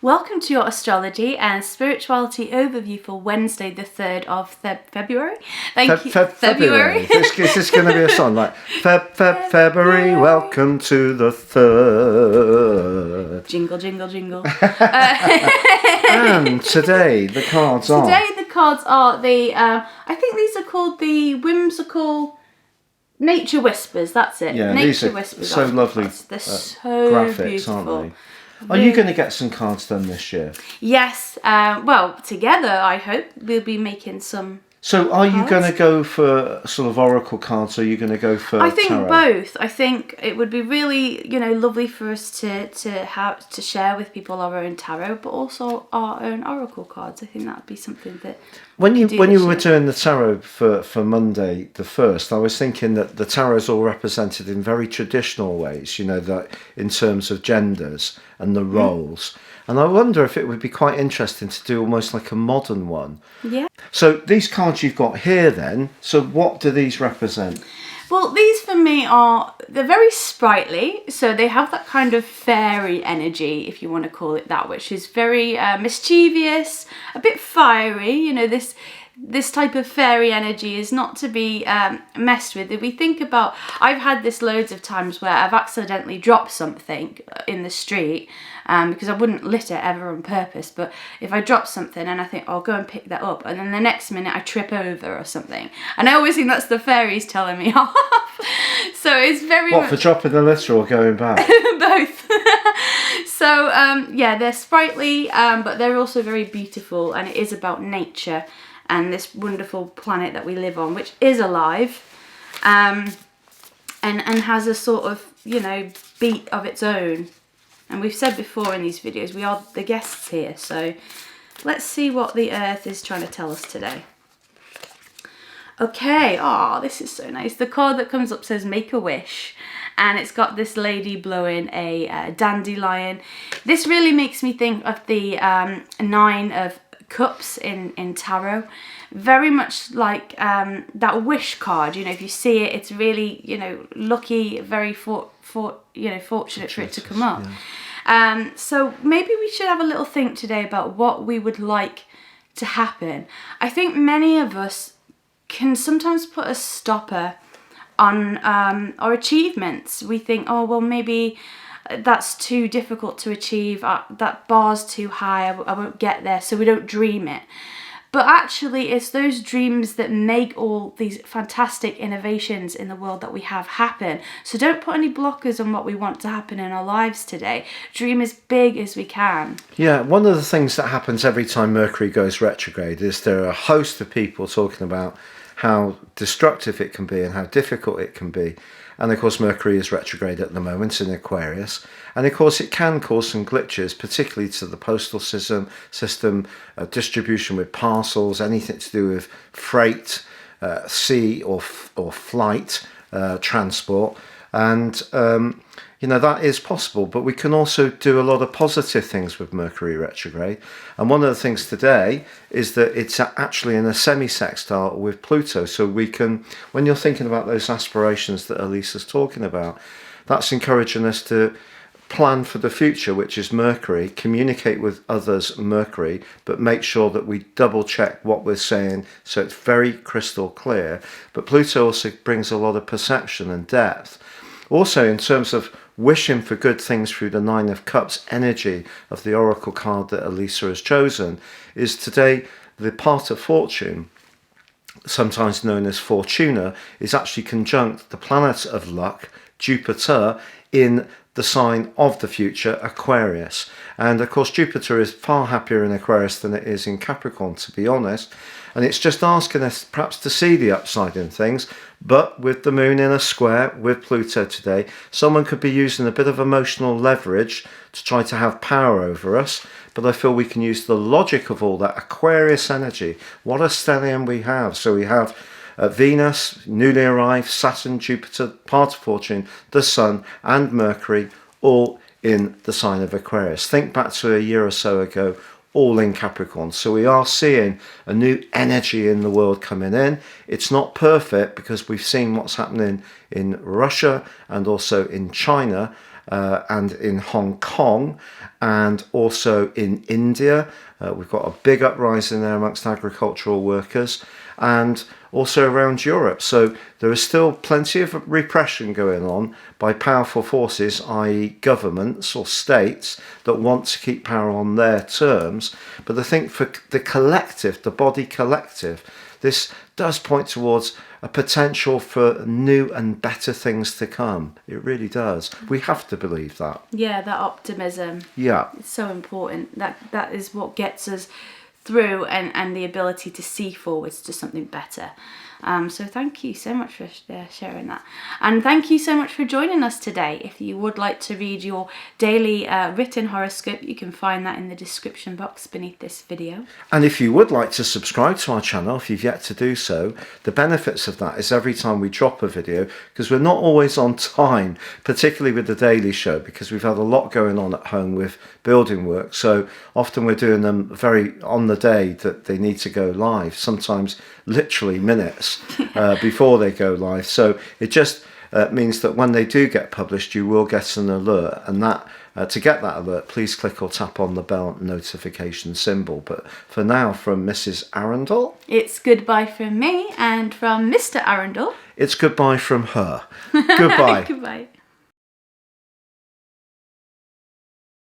Welcome to your astrology and spirituality overview for Wednesday, the 3rd of February. Thank you. February. Is this going to be a song like February? Welcome to the 3rd. Jingle, jingle, jingle. And today the cards are. Today the cards are the. I think these are called the whimsical nature whispers. That's it. Yeah, nature these are whispers. so lovely. They're so graphics, beautiful. aren't they? Are you going to get some cards done this year? Yes. Well, together, I hope we'll be making some. So, are you cards. going to go for sort of oracle cards, or are you going to go for? I think tarot? both. I think it would be really, lovely for us to share with people our own tarot, but also our own oracle cards. I think that would be something that. When you were doing the tarot for Monday the 1st, I was thinking that the tarot is all represented in very traditional ways, that in terms of genders and the roles. And I wonder if it would be quite interesting to do almost like a modern one. Yeah. So these cards you've got here then, so what do these represent? Well, these for me they're very sprightly, so they have that kind of fairy energy, if you want to call it that, which is very mischievous, a bit fiery. This type of fairy energy is not to be messed with. If we think about, I've had this loads of times where I've accidentally dropped something in the street, because I wouldn't litter ever on purpose, but if I drop something and I think, I'll go and pick that up, and then the next minute I trip over or something, and I always think that's the fairies telling me off. So it's very What, for dropping the litter or going back? Both. So they're sprightly, but they're also very beautiful, and it is about nature and this wonderful planet that we live on, which is alive, and has a sort of beat of its own. And we've said before in these videos, we are the guests here. So let's see what the Earth is trying to tell us today. Okay, this is so nice. The card that comes up says make a wish. And it's got this lady blowing a dandelion. This really makes me think of the 9 of Cups in tarot. Very much like that wish card. If you see it, it's really, lucky, very fortunate for it to come up. Yeah. So maybe we should have a little think today about what we would like to happen. I think many of us can sometimes put a stopper on our achievements. We think, maybe that's too difficult to achieve, that bar's too high, I won't get there, so we don't dream it. But actually, it's those dreams that make all these fantastic innovations in the world that we have happen. So don't put any blockers on what we want to happen in our lives today. Dream as big as we can. Yeah, one of the things that happens every time Mercury goes retrograde is there are a host of people talking about how destructive it can be and how difficult it can be. And of course, Mercury is retrograde at the moment in Aquarius. And of course, it can cause some glitches, particularly to the postal system, distribution with parcels, anything to do with freight, sea or flight, transport. And, that is possible. But we can also do a lot of positive things with Mercury retrograde. And one of the things today is that it's actually in a semi-sextile with Pluto. So we can, when you're thinking about those aspirations that Elisa's talking about, that's encouraging us to plan for the future, which is Mercury, communicate with others, Mercury, but make sure that we double check what we're saying so it's very crystal clear. But Pluto also brings a lot of perception and depth. Also, in terms of wishing for good things through the 9 of Cups energy of the oracle card that Elisa has chosen, is today the part of fortune, sometimes known as Fortuna, is actually conjunct the planet of luck, Jupiter, in the sign of the future, Aquarius. And of course, Jupiter is far happier in Aquarius than it is in Capricorn, to be honest. And it's just asking us perhaps to see the upside in things. But with the moon in a square with Pluto today, someone could be using a bit of emotional leverage to try to have power over us. But I feel we can use the logic of all that Aquarius energy. What a stellium we have. So we have Venus, newly arrived, Saturn, Jupiter, part of fortune, the Sun and Mercury, all in the sign of Aquarius. Think back to a year or so ago, all in Capricorn. So we are seeing a new energy in the world coming in. It's not perfect because we've seen what's happening in Russia and also in China. and in Hong Kong, and also in India. We've got a big uprising there amongst agricultural workers, and also around Europe. So there is still plenty of repression going on by powerful forces, i.e. governments or states that want to keep power on their terms. But I think for the collective, the body collective, this does point towards a potential for new and better things to come. It really does. We have to believe that. Yeah, that optimism. Yeah. It's so important. That is what gets us through, and the ability to see forwards to something better. So thank you so much for sharing that. And thank you so much for joining us today. If you would like to read your daily written horoscope, you can find that in the description box beneath this video. And if you would like to subscribe to our channel, if you've yet to do so, the benefits of that is every time we drop a video, because we're not always on time, particularly with the daily show, because we've had a lot going on at home with building work. So often we're doing them very on the day that they need to go live, sometimes literally minutes before they go live. So it just means that when they do get published, you will get an alert, and that to get that alert, please click or tap on the bell notification symbol. But for now, from Mrs. Arundel, it's goodbye from me, and from Mr. Arundel, it's goodbye from her. Goodbye. Goodbye.